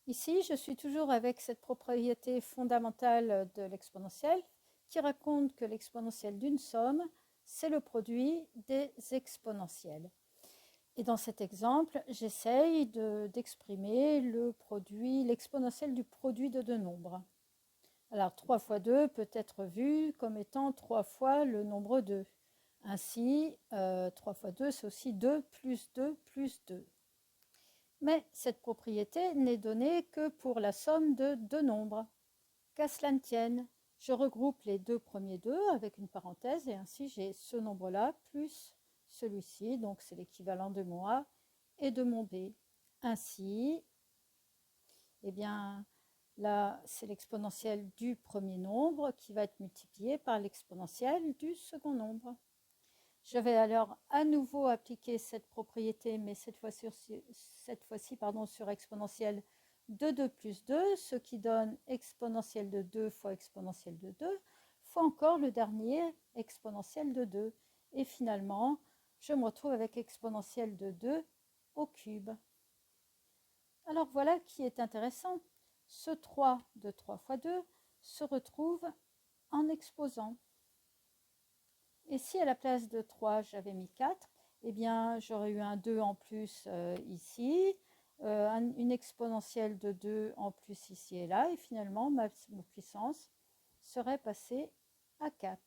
Ici, je suis toujours avec cette propriété fondamentale de l'exponentielle qui raconte que l'exponentielle d'une somme, c'est le produit des exponentielles. Et dans cet exemple, j'essaye d'exprimer l'exponentielle du produit de deux nombres. Alors 3 fois 2 peut être vu comme étant 3 fois le nombre 2. Ainsi, 3 fois 2, c'est aussi 2 plus 2 plus 2. Mais cette propriété n'est donnée que pour la somme de deux nombres. Qu'à cela ne tienne, je regroupe les deux premiers 2 avec une parenthèse et ainsi j'ai ce nombre-là plus celui-ci, donc c'est l'équivalent de mon A et de mon B. Ainsi, eh bien, là, c'est l'exponentielle du premier nombre qui va être multiplié par l'exponentielle du second nombre. Je vais alors à nouveau appliquer cette propriété, mais cette fois-ci sur exponentielle de 2 plus 2, ce qui donne exponentielle de 2 fois exponentielle de 2, fois encore le dernier exponentielle de 2. Et finalement, je me retrouve avec exponentielle de 2 au cube. Alors voilà qui est intéressant. Ce 3 de 3 fois 2 se retrouve en exposant. Et si à la place de 3, j'avais mis 4, eh bien, j'aurais eu un 2 en plus ici, une exponentielle de 2 en plus ici et là, et finalement, ma puissance serait passée à 4.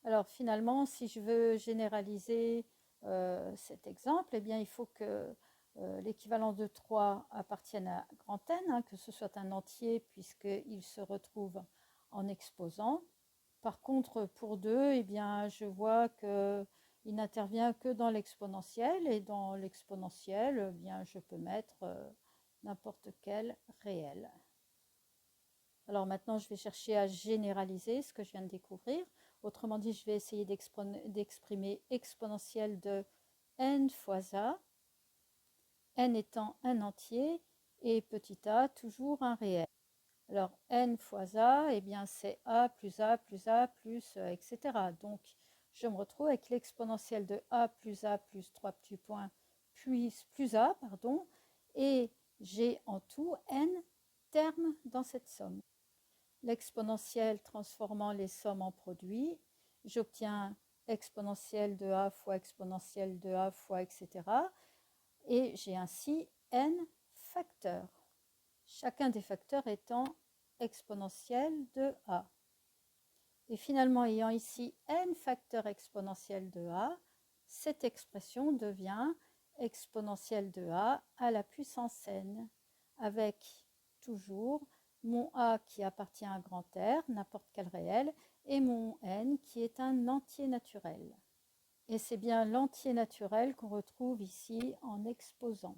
Alors finalement, si je veux généraliser cet exemple, eh bien, il faut que l'équivalent de 3 appartienne à grand N, hein, que ce soit un entier puisqu'il se retrouve en exposant. Par contre, pour 2, eh bien, je vois qu'il n'intervient que dans l'exponentielle et dans l'exponentielle, eh bien, je peux mettre n'importe quel réel. Alors maintenant, je vais chercher à généraliser ce que je viens de découvrir. Autrement dit, je vais essayer d'exprimer exponentielle de n fois a, n étant un entier et petit a toujours un réel. Alors n fois a, eh bien c'est a plus a plus a plus etc. Donc je me retrouve avec l'exponentielle de a plus 3 petits points plus a, pardon, et j'ai en tout n termes dans cette somme. L'exponentielle transformant les sommes en produits, j'obtiens exponentielle de a fois exponentielle de a fois etc. Et j'ai ainsi n facteurs, chacun des facteurs étant exponentielle de a. Et finalement, ayant ici n facteurs exponentielle de a, cette expression devient exponentielle de a à la puissance n, avec toujours mon a qui appartient à grand R, n'importe quel réel, et mon n qui est un entier naturel. Et c'est bien l'entier naturel qu'on retrouve ici en exposant.